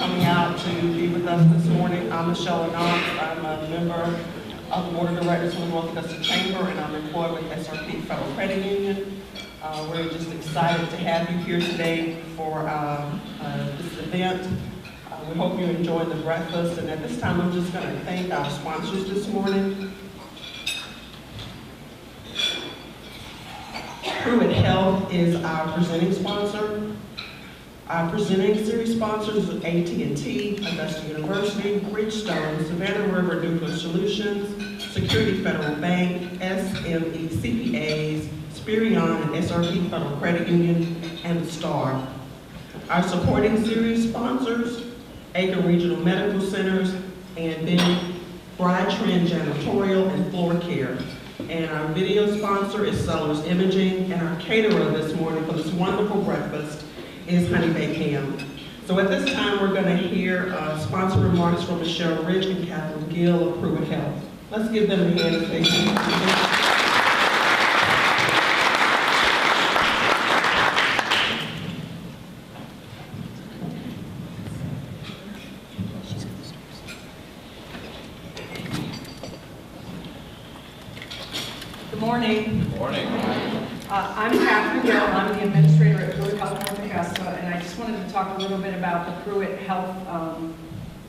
coming out to be with us this morning. I'm Michelle Anons. I'm a member of the Board of Directors for the North Augusta Chamber, and I'm employed with SRP Federal Credit Union. We're just excited to have you here today for this event. We hope you enjoyed the breakfast, and at this time I'm just going to thank our sponsors this morning. Pruitt Health is our presenting sponsor. Our presenting series sponsors are AT&T, Augusta University, Bridgestone, Savannah River Nuclear Solutions, Security Federal Bank, SME CPAs, Spirion and SRP Federal Credit Union, and the STAR. Our supporting series sponsors, Aiken Regional Medical Centers, and then Bride-Trend Janitorial and Floor Care. And our video sponsor is Sellers Imaging, and our caterer this morning for this wonderful breakfast is Honey Baked Ham. So at this time, we're going to hear sponsor remarks from Michelle Rich and Catherine Gill of Pruitt Health. Let's give them a hand as they come. Good morning. Good morning. I'm Catherine Gill. I'm the administrator at Pruitt Health North Augusta, and I just wanted to talk a little bit about the Pruitt Health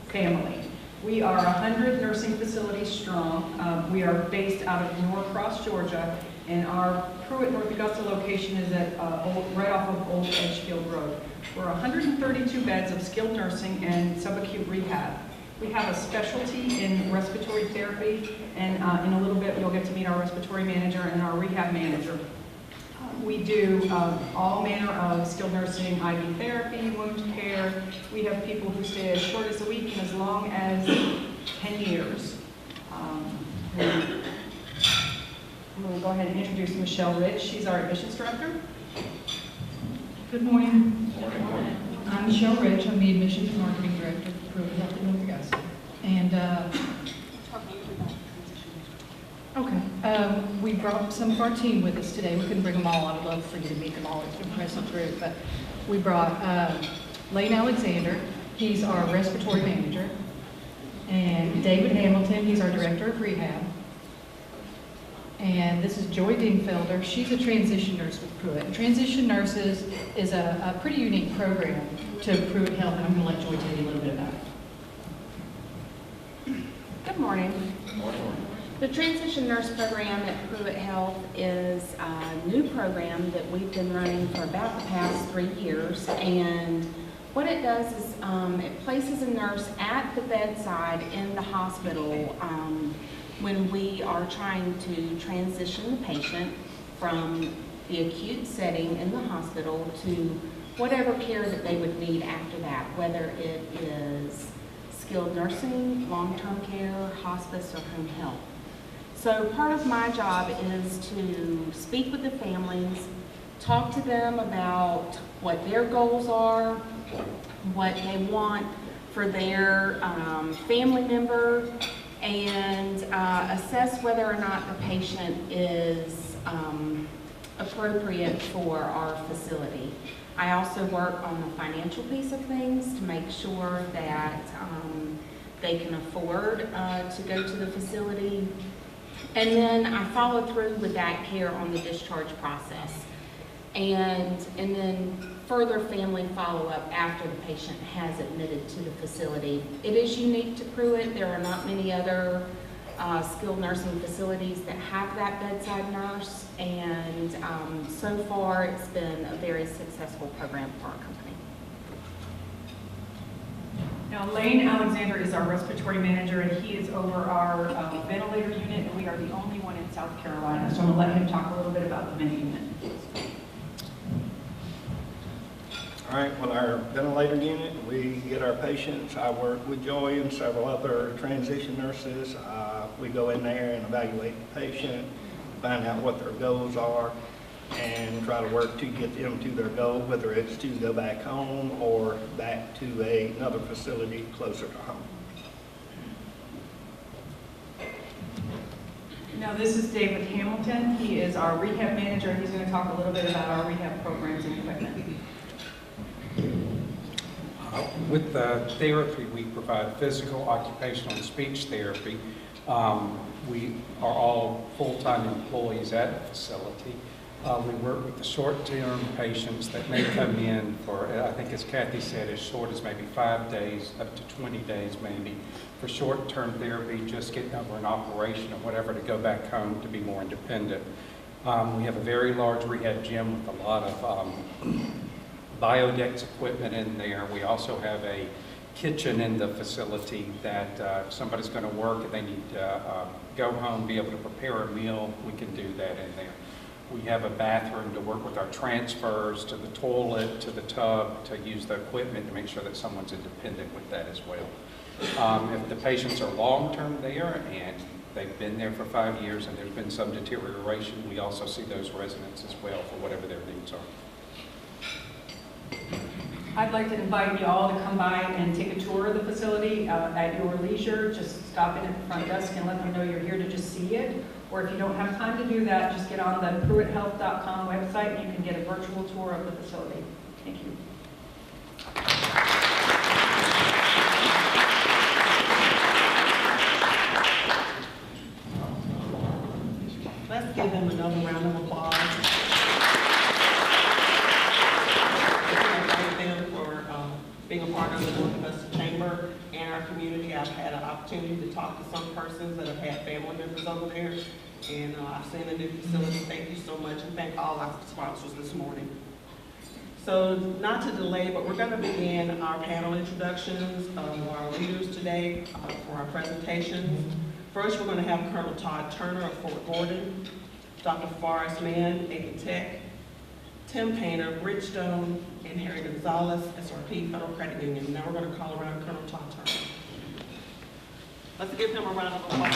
family. We are 100 nursing facilities strong. We are based out of Norcross, Georgia, and our Pruitt North Augusta location is at right off of Old Edgefield Road. We're 132 beds of skilled nursing and subacute rehab. We have a specialty in respiratory therapy, and in a little bit you'll get to meet our respiratory manager and our rehab manager. We do all manner of skilled nursing, IV therapy, wound care. We have people who stay as short as a week and as long as 10 years. I'm going to go ahead and introduce Michelle Rich. She's our admissions director. Good morning. I'm Michelle Rich. I'm the admissions and marketing director for Pruitt Health North Augusta. And we brought some of our team with us today. We couldn't bring them all. I'd love for you to meet them all. It's an impressive group. But we brought Lane Alexander. He's our respiratory manager. And David Hamilton. He's our director of rehab. And this is Joy Dingfelder. She's a transition nurse with Pruitt. Transition nurses is a pretty unique program to Pruitt Health, and I'm going to let Joy tell you a little bit about it. Good morning. Good morning. The Transition Nurse Program at Pruitt Health is a new program that we've been running for about the past 3 years. And what it does is it places a nurse at the bedside in the hospital when we are trying to transition the patient from the acute setting in the hospital to whatever care that they would need after that, whether it is skilled nursing, long-term care, hospice, or home health. So part of my job is to speak with the families, talk to them about what their goals are, what they want for their family member, and assess whether or not the patient is appropriate for our facility. I also work on the financial piece of things to make sure that they can afford to go to the facility. And then I follow through with that care on the discharge process. And then further family follow-up after the patient has admitted to the facility. It is unique to Pruitt. There are not many other skilled nursing facilities that have that bedside nurse, and so far it's been a very successful program for our company. Now, Lane Alexander is our respiratory manager, and he is over our ventilator unit, and we are the only one in South Carolina. So I'm going to let him talk a little bit about the vent unit. All right, well, our ventilator unit, we get our patients. I work with Joy and several other transition nurses. We go in there and evaluate the patient, find out what their goals are, and try to work to get them to their goal, whether it's to go back home or back to another facility closer to home. Now, this is David Hamilton. He is our rehab manager. He's going to talk a little bit about our rehab programs and equipment. With the therapy, we provide physical, occupational, and speech therapy. We are all full-time employees at the facility. We work with the short-term patients that may come in for, I think as Kathy said, as short as maybe 5 days, up to 20 days maybe, for short-term therapy, just getting over an operation or whatever to go back home to be more independent. We have a very large rehab gym with a lot of Biodex equipment in there. We also have a kitchen in the facility that if somebody's going to work and they need to go home, be able to prepare a meal, we can do that in there. We have a bathroom to work with our transfers to the toilet, to the tub, to use the equipment to make sure that someone's independent with that as well. If the patients are long-term there and they've been there for 5 years and there's been some deterioration, we also see those residents as well for whatever their needs are. I'd like to invite you all to come by and take a tour of the facility at your leisure. Just stop in at the front desk and let them know you're here to just see it. Or if you don't have time to do that, just get on the PruittHealth.com website and you can get a virtual tour of the facility. Thank you. Let's give them another round of applause. Thank them for being a part of the North Augusta Chamber and our community. I've had an opportunity to talk to some persons that have had family members over there, and I've seen the new facility. Thank you so much, and thank all our sponsors this morning. So, not to delay, but we're going to begin our panel introductions of our leaders today for our presentations. First, we're going to have Colonel Todd Turner of Fort Gordon, Dr. Forrest Mann, Aiken Tech, Tim Painter, Bridgestone, and Harry Gonzalez, SRP, Federal Credit Union. Now we're going to call around Colonel Todd Turner. Let's give him a round of applause.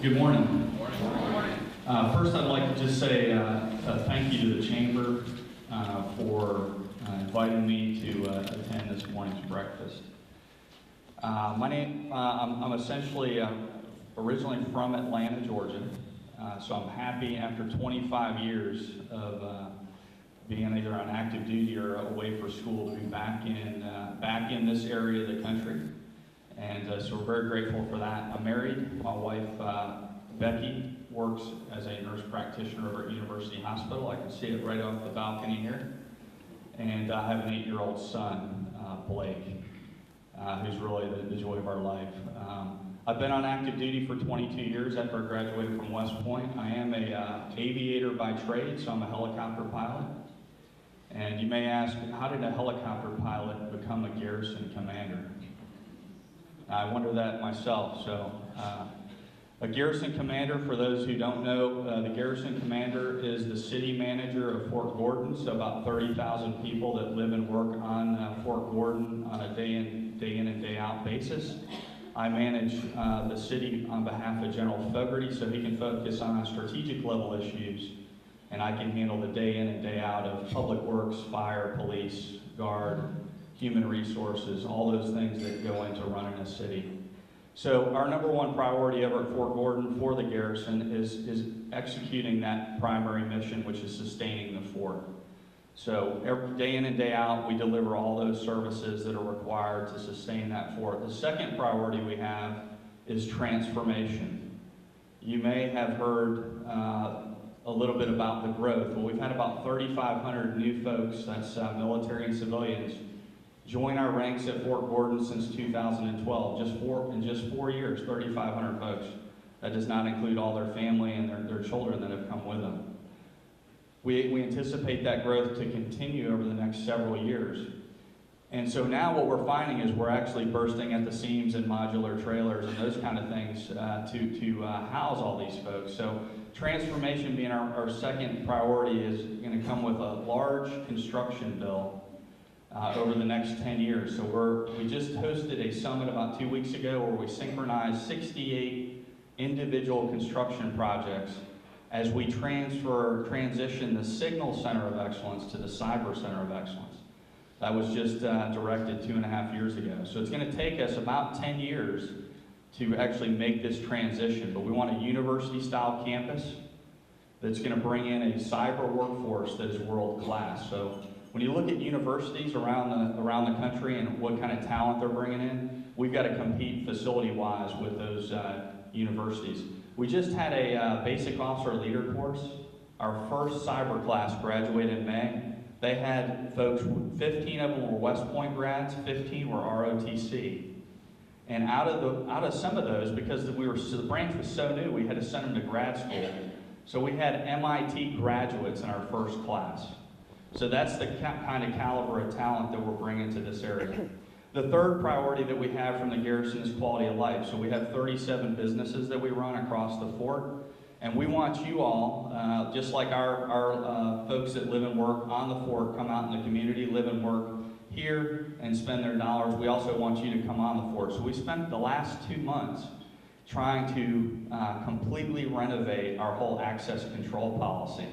Good morning. First, I'd like to just say thank you to the Chamber for inviting me to attend this morning's breakfast. I'm essentially originally from Atlanta, Georgia, so I'm happy after 25 years of being either on active duty or away for school to be back in this area of the country. And so we're very grateful for that. I'm married. My wife, Becky, works as a nurse practitioner over at University Hospital. I can see it right off the balcony here. And I have an 8-year-old son, Blake, who's really the joy of our life. I've been on active duty for 22 years after I graduated from West Point. I am an aviator by trade, so I'm a helicopter pilot. And you may ask, how did a helicopter pilot become a garrison commander? I wonder that myself. So, a garrison commander, for those who don't know, the garrison commander is the city manager of Fort Gordon, so about 30,000 people that live and work on Fort Gordon on a day in and day out basis. I manage the city on behalf of General Fogarty, so he can focus on strategic level issues, and I can handle the day in and day out of public works, fire, police, guard, human resources, all those things that go into running a city. So our number one priority ever at Fort Gordon for the garrison is executing that primary mission, which is sustaining the fort. So every day in and day out, we deliver all those services that are required to sustain that fort. The second priority we have is transformation. You may have heard a little bit about the growth. Well, we've had about 3,500 new folks, that's military and civilians, join our ranks at Fort Gordon since 2012. In just 4 years, 3,500 folks. That does not include all their family and their children that have come with them. We anticipate that growth to continue over the next several years. And so now what we're finding is we're actually bursting at the seams in modular trailers and those kind of things to house all these folks. So transformation being our second priority is going to come with a large construction bill over the next 10 years. So we just hosted a summit about 2 weeks ago where we synchronized 68 individual construction projects as we transition the Signal Center of Excellence to the Cyber Center of Excellence. That was just directed 2.5 years ago. So it's going to take us about 10 years to actually make this transition, but we want a university-style campus. that's going to bring in a cyber workforce that is world-class. So when you look at universities around the country and what kind of talent they're bringing in, we've got to compete facility-wise with those universities. We just had a basic officer leader course. Our first cyber class graduated in May. They had folks, 15 of them were West Point grads, 15 were ROTC. And out of some of those, because the branch was so new, we had to send them to grad school. So we had MIT graduates in our first class. So that's the kind of caliber of talent that we're bringing to this area. The third priority that we have from the Garrison is quality of life. So we have 37 businesses that we run across the fort. And we want you all, just like our folks that live and work on the fort, come out in the community, live and work here and spend their dollars. We also want you to come on the fort. So we spent the last 2 months trying to completely renovate our whole access control policy.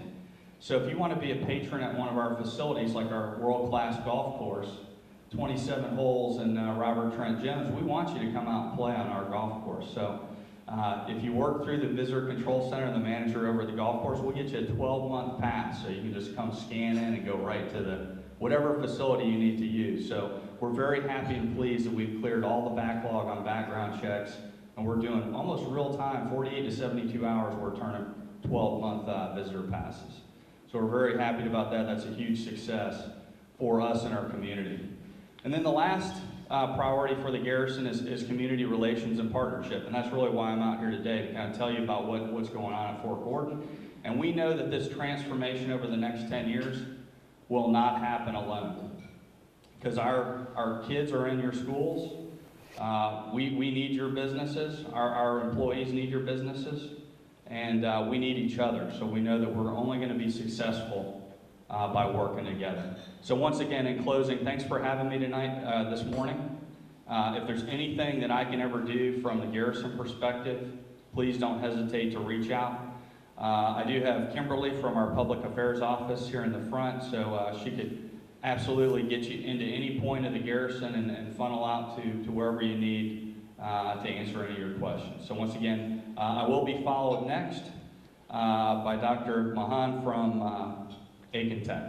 So if you want to be a patron at one of our facilities, like our world-class golf course, 27 holes in Robert Trent Jones, we want you to come out and play on our golf course. So if you work through the Visitor Control Center and the manager over at the golf course, we'll get you a 12-month pass, so you can just come scan in and go right to the whatever facility you need to use. So we're very happy and pleased that we've cleared all the backlog on background checks, and we're doing almost real time, 48 to 72 hours, we're turning 12-month visitor passes. So we're very happy about that. That's a huge success for us and our community. And then the last priority for the Garrison is community relations and partnership. And that's really why I'm out here today, to kind of tell you about what's going on at Fort Gordon. And we know that this transformation over the next 10 years will not happen alone. Because our kids are in your schools. We need your businesses. Our employees need your businesses. And we need each other. So we know that we're only going to be successful by working together. So once again, in closing, thanks for having me tonight, this morning. If there's anything that I can ever do from the Garrison perspective, please don't hesitate to reach out. I do have Kimberly from our Public Affairs office here in the front, so she could absolutely get you into any point of the Garrison and funnel out to wherever you need to answer any of your questions. So once again, I will be followed next by Dr. Mahan from Aiken Tech.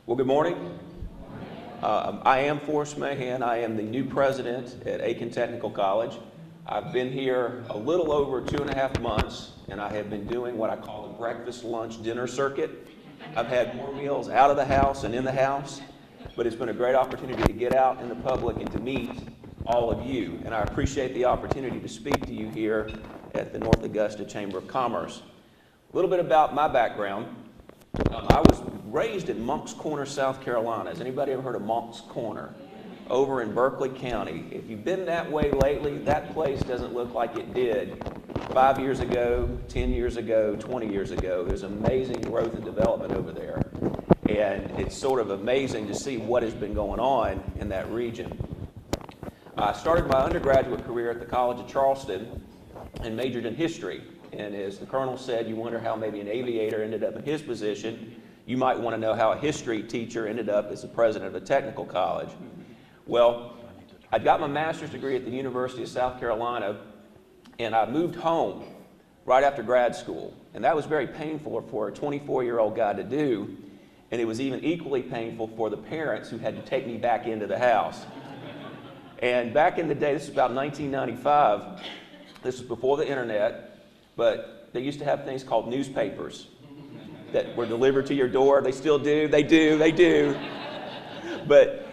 Well, good morning. I am Forrest Mahan. I am the new president at Aiken Technical College. I've been here a little over 2.5 months, and I have been doing what I call the breakfast, lunch, dinner circuit. I've had more meals out of the house and in the house, but it's been a great opportunity to get out in the public and to meet all of you. And I appreciate the opportunity to speak to you here at the North Augusta Chamber of Commerce. A little bit about my background. I was raised in Moncks Corner, South Carolina. Has anybody ever heard of Moncks Corner? Over in Berkeley County. If you've been that way lately, that place doesn't look like it did 5 years ago, 10 years ago, 20 years ago. There's amazing growth and development over there. And it's sort of amazing to see what has been going on in that region. I started my undergraduate career at the College of Charleston and majored in history. And as the colonel said, you wonder how maybe an aviator ended up in his position. You might want to know how a history teacher ended up as the president of a technical college. Well, I got my master's degree at the University of South Carolina, and I moved home right after grad school. And that was very painful for a 24-year-old guy to do, and it was even equally painful for the parents who had to take me back into the house. And back in the day, this is about 1995, this was before the internet, but they used to have things called newspapers that were delivered to your door. They still do, they do. But,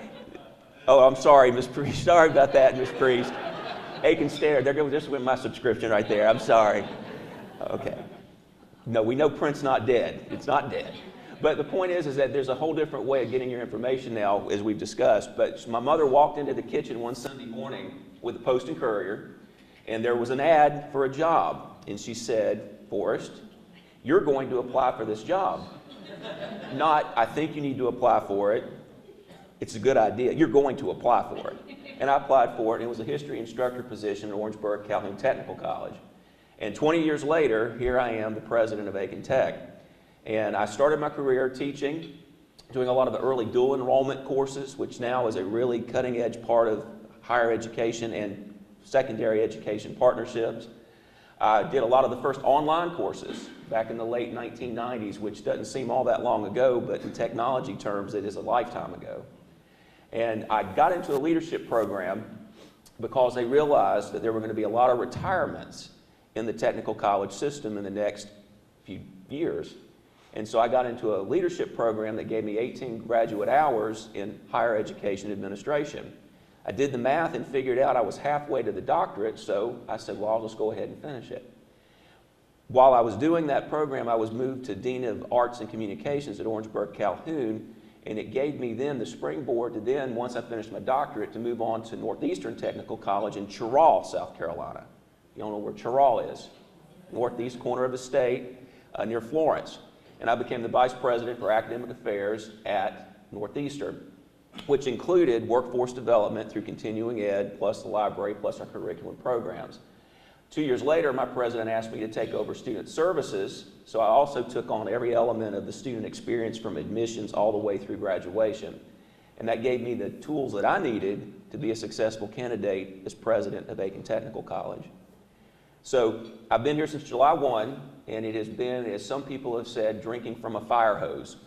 oh, I'm sorry, Miss Priest. Sorry about that, Miss Priest. Aiken Stare, there goes, just went my subscription right there. I'm sorry. Okay. No, we know print's not dead. It's not dead. But the point is that there's a whole different way of getting your information now, as we've discussed. But my mother walked into the kitchen one Sunday morning with the Post and Courier, and there was an ad for a job. And she said, Forrest, you're going to apply for this job. Not, I think you need to apply for it. It's a good idea. You're going to apply for it. And I applied for it, and it was a history instructor position at Orangeburg Calhoun Technical College. And 20 years later, here I am, the president of Aiken Tech. And I started my career teaching doing a lot of the early dual enrollment courses, which now is a really cutting-edge part of higher education and secondary education partnerships. I did a lot of the first online courses back in the late 1990s, which doesn't seem all that long ago, but in technology terms, it is a lifetime ago. And I got into a leadership program because they realized that there were going to be a lot of retirements in the technical college system in the next few years. And so I got into a leadership program that gave me 18 graduate hours in higher education administration. I did the math and figured out I was halfway to the doctorate, so I said, well, I'll just go ahead and finish it. While I was doing that program, I was moved to Dean of Arts and Communications at Orangeburg Calhoun, and it gave me then the springboard to then, once I finished my doctorate, to move on to Northeastern Technical College in Churral, South Carolina. You don't know where Churral is? Northeast corner of the state, near Florence. And I became the Vice President for Academic Affairs at Northeastern, which included workforce development through continuing ed, plus the library, plus our curriculum programs. 2 years later, my president asked me to take over student services, so I also took on every element of the student experience from admissions all the way through graduation. And that gave me the tools that I needed to be a successful candidate as president of Aiken Technical College. So I've been here since July 1, and it has been, as some people have said, drinking from a fire hose.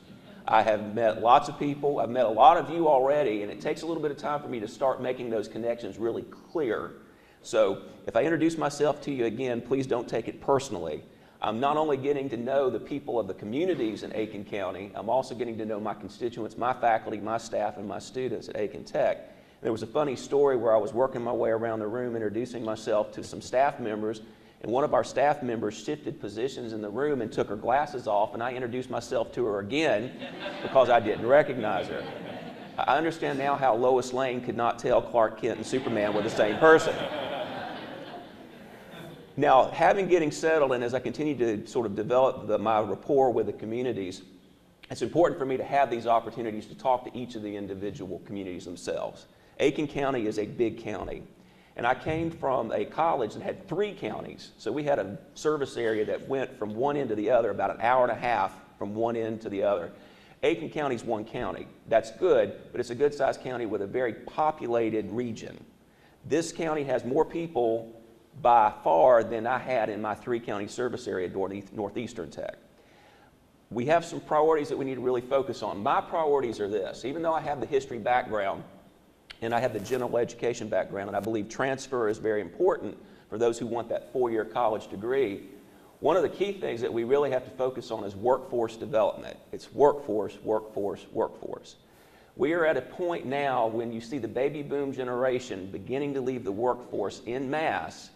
I have met lots of people. I've met a lot of you already, and it takes a little bit of time for me to start making those connections really clear. So if I introduce myself to you again, please don't take it personally. I'm not only getting to know the people of the communities in Aiken County, I'm also getting to know my constituents, my faculty, my staff, and my students at Aiken Tech. There was a funny story where I was working my way around the room introducing myself to some staff members, and one of our staff members shifted positions in the room and took her glasses off, and I introduced myself to her again because I didn't recognize her. I understand now how Lois Lane could not tell Clark Kent and Superman were the same person. Now, getting settled, and as I continue to sort of develop my rapport with the communities, it's important for me to have these opportunities to talk to each of the individual communities themselves. Aiken County is a big county. And I came from a college that had 3 counties. So we had a service area that went from one end to the other, about an hour and a half from one end to the other. Aiken County is one county. That's good, but it's a good-sized county with a very populated region. This county has more people by far than I had in my 3-county service area at Northeastern Tech. We have some priorities that we need to really focus on. My priorities are this. Even though I have the history background, and I have the general education background, and I believe transfer is very important for those who want that 4-year college degree. One of the key things that we really have to focus on is workforce development. It's workforce, workforce, workforce. We are at a point now when you see the baby boom generation beginning to leave the workforce en masse.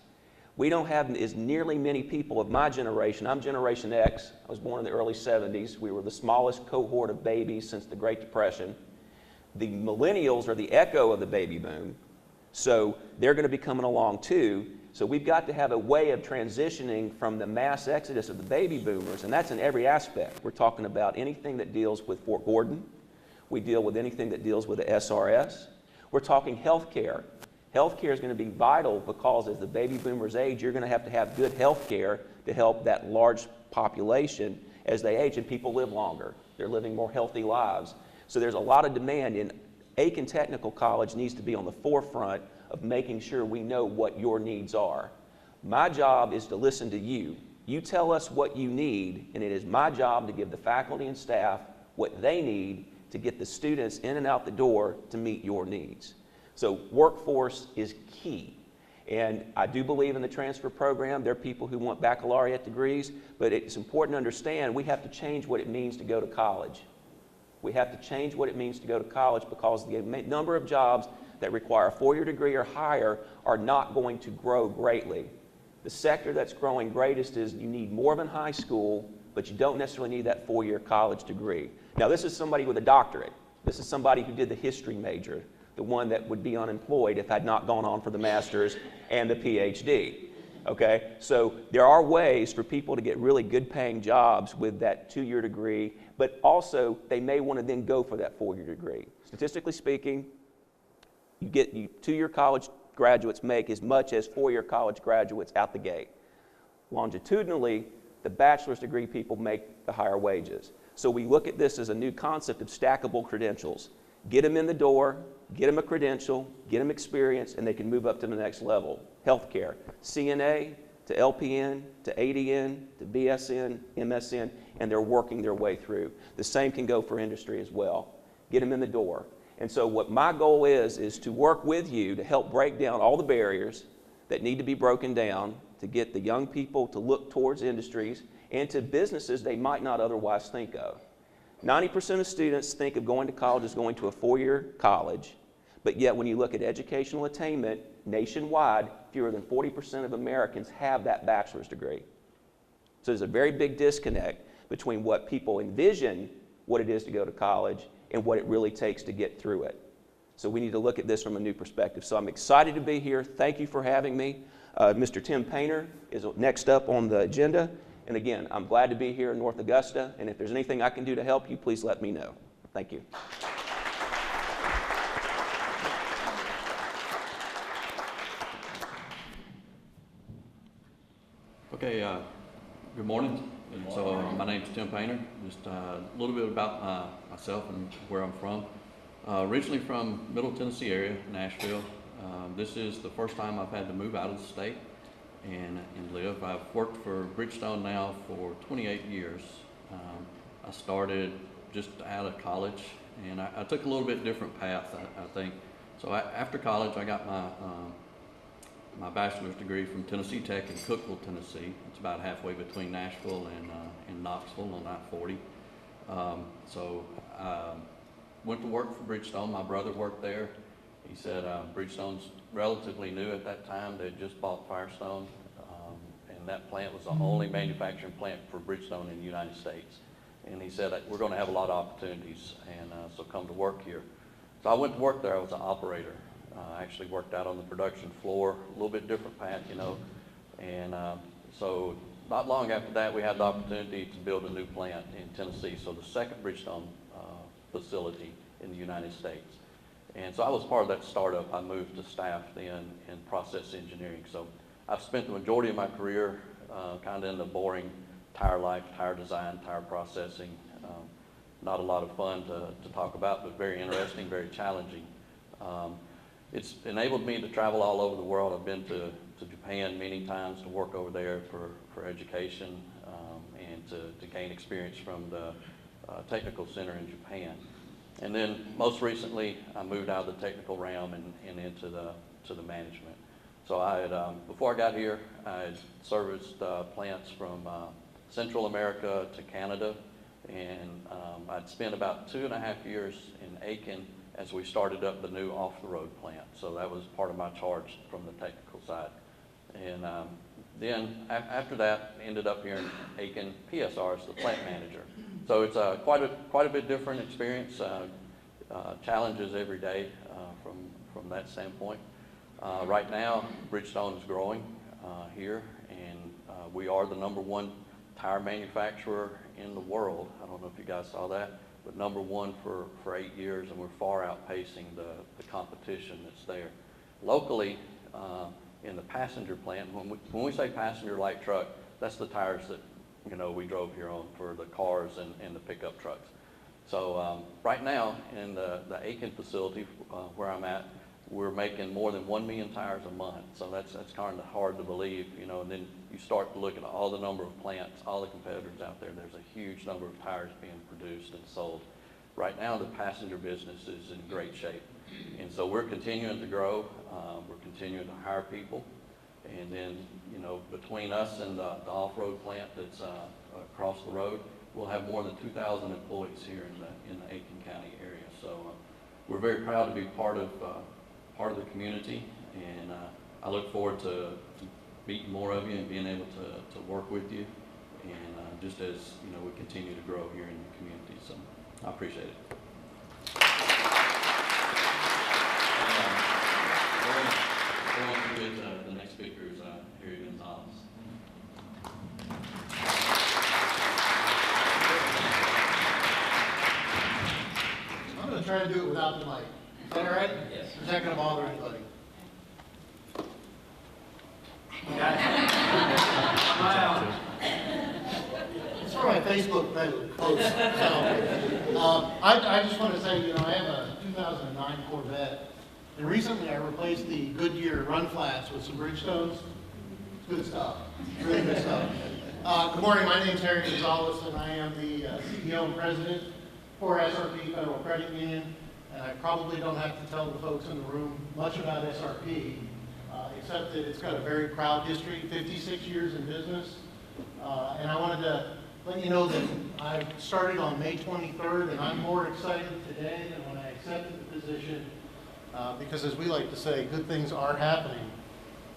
We don't have as nearly many people of my generation. I'm Generation X. I was born in the early 70s. We were the smallest cohort of babies since the Great Depression. The millennials are the echo of the baby boom, so they're going to be coming along too. So we've got to have a way of transitioning from the mass exodus of the baby boomers, and that's in every aspect. We're talking about anything that deals with Fort Gordon. We deal with anything that deals with the SRS. We're talking health care. Health care is going to be vital because as the baby boomers age, you're going to have good health care to help that large population as they age, and people live longer. They're living more healthy lives. So there's a lot of demand, and Aiken Technical College needs to be on the forefront of making sure we know what your needs are. My job is to listen to you. You tell us what you need, and it is my job to give the faculty and staff what they need to get the students in and out the door to meet your needs. So workforce is key. And I do believe in the transfer program. There are people who want baccalaureate degrees, but it's important to understand we have to change what it means to go to college. We have to change what it means to go to college because the number of jobs that require a 4-year degree or higher are not going to grow greatly. The sector that's growing greatest is you need more than high school, but you don't necessarily need that 4-year college degree. Now, this is somebody with a doctorate. This is somebody who did the history major, the one that would be unemployed if had not gone on for the master's and the PhD. Okay, so there are ways for people to get really good paying jobs with that 2-year degree, but also they may want to then go for that 4-year degree. Statistically speaking, 2-year college graduates make as much as 4-year college graduates out the gate. Longitudinally, the bachelor's degree people make the higher wages. So we look at this as a new concept of stackable credentials. Get them in the door, get them a credential, get them experience, and they can move up to the next level. Healthcare, CNA to LPN to ADN to BSN, MSN, and they're working their way through. The same can go for industry as well. Get them in the door. And so what my goal is to work with you to help break down all the barriers that need to be broken down to get the young people to look towards industries and to businesses they might not otherwise think of. 90% of students think of going to college as going to a four-year college, but yet when you look at educational attainment nationwide, fewer than 40% of Americans have that bachelor's degree. So there's a very big disconnect between what people envision what it is to go to college and what it really takes to get through it. So we need to look at this from a new perspective. So I'm excited to be here. Thank you for having me. Mr. Tim Painter is next up on the agenda. And again, I'm glad to be here in North Augusta, and if there's anything I can do to help you, please let me know. Thank you. Okay, good morning. So my name is Tim Painter. Just a little bit about myself and where I'm from. Originally from Middle Tennessee area, Nashville. This is the first time I've had to move out of the state and live. I've worked for Bridgestone now for 28 years. I started just out of college, and I took a little bit different path, I think. So after college, I got my bachelor's degree from Tennessee Tech in Cookeville, Tennessee. It's about halfway between Nashville and Knoxville on I-40. So went to work for Bridgestone. My brother worked there. He said Bridgestone's relatively new at that time. They had just bought Firestone, and that plant was the only manufacturing plant for Bridgestone in the United States. And he said, we're going to have a lot of opportunities, and so come to work here. So I went to work there. I was an operator. I actually worked out on the production floor, a little bit different path, you know. And so not long after that, we had the opportunity to build a new plant in Tennessee, so the second Bridgestone facility in the United States. And so I was part of that startup. I moved to staff then in process engineering. So I've spent the majority of my career kind of in the boring tire life, tire design, tire processing. Not a lot of fun to talk about, but very interesting, very challenging. It's enabled me to travel all over the world. I've been to Japan many times to work over there for education and to gain experience from the technical center in Japan. And then most recently, I moved out of the technical realm and into the management. So I had, before I got here, I had serviced plants from Central America to Canada, and I'd spent about 2.5 years in Aiken as we started up the new off-the-road plant. So that was part of my charge from the technical side. And then after that, ended up here in Aiken, PSR as the plant manager. So it's quite a bit different experience, challenges every day from that standpoint. Right now, Bridgestone is growing here, and we are the #1 tire manufacturer in the world. I don't know if you guys saw that, but #1 for 8 years, and we're far outpacing the competition that's there. Locally, in the passenger plant, when we say passenger light truck, that's the tires that we drove here on for the cars and the pickup trucks. So right now in the Aiken facility where I'm at, we're making more than 1 million tires a month. So that's kind of hard to believe, and then you start to look at all the number of plants, all the competitors out there. There's a huge number of tires being produced and sold. Right now the passenger business is in great shape. And so we're continuing to grow. We're continuing to hire people. And then, between us and the off-road plant that's across the road, we'll have more than 2,000 employees here in the Aiken County area. So we're very proud to be part of the community, and I look forward to meeting more of you and being able to work with you, and just as we continue to grow here in the community. So I appreciate it. The next speaker is Harry Gonzalez. I'm going to try to do it without the mic. Is that all right? Yes. Is that going to bother anybody? It's for my Facebook page. too, close. So, I just want to say, I have a 2009 Corvette, and recently I replaced the Goodyear run flats with some Bridgestones. Good stuff, really good stuff. Good morning, my name's Harry Gonzalez, and I am the CEO and president for SRP Federal Credit Union. And I probably don't have to tell the folks in the room much about SRP, except that it's got a very proud history, 56 years in business. And I wanted to let you know that I started on May 23rd, and I'm more excited today than when I accepted the position, because as we like to say, good things are happening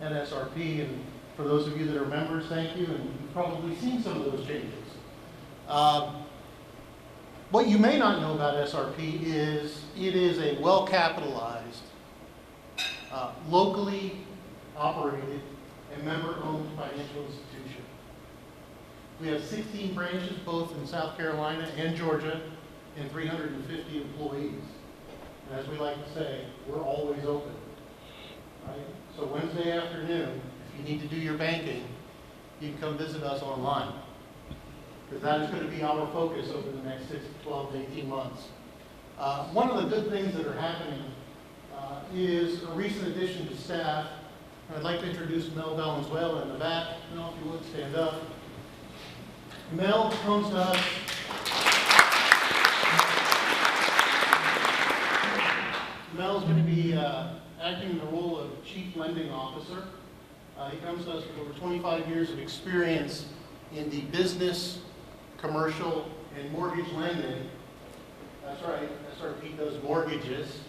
at SRP. And for those of you that are members, thank you, and you've probably seen some of those changes. What you may not know about SRP is it is a well-capitalized, locally operated, and member-owned financial institution. We have 16 branches both in South Carolina and Georgia and 350 employees. And as we like to say, we're always open. Right? So Wednesday afternoon, if you need to do your banking, you can come visit us online, because that is going to be our focus over the next 6 to 12 to 18 months. One of the good things that are happening is a recent addition to staff. I'd like to introduce Mel Valenzuela in the back. Mel, if you would, stand up. Mel comes to us. Mel's going to be acting in the role of Chief Lending Officer. He comes to us with over 25 years of experience in the business, commercial, and mortgage lending. That's right, SRP does mortgages,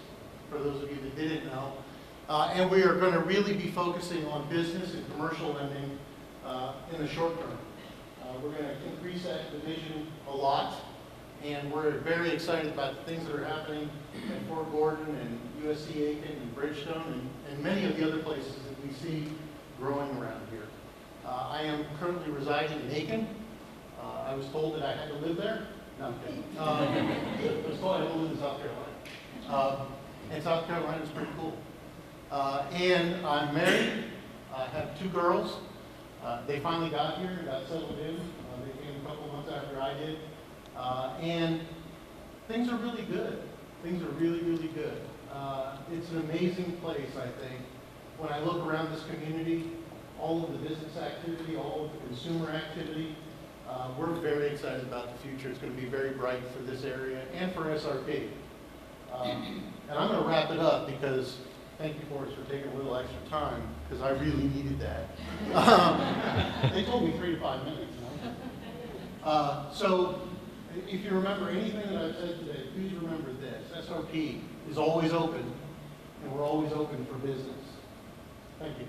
for those of you that didn't know. And we are going to really be focusing on business and commercial lending in the short term. We're going to increase that division a lot, and we're very excited about the things that are happening at Fort Gordon and USC Aiken and Bridgestone and many of the other places that we see growing around here. I am currently residing in Aiken. I was told that I had to live there. No, I'm kidding. I was told I had to live in South Carolina. And South Carolina is pretty cool. And I'm married. I have 2 girls. They finally got here and got settled in. They came a couple months after I did. And things are really good. Things are really, really good. It's an amazing place, I think. When I look around this community, all of the business activity, all of the consumer activity, we're very excited about the future. It's going to be very bright for this area and for SRP. And I'm going to wrap it up because, thank you, Forrest, for taking a little extra time, because I really needed that. They told me 3 to 5 minutes. So if you remember anything that I've said today, please remember this. SRP is always open, and we're always open for business. Thank you.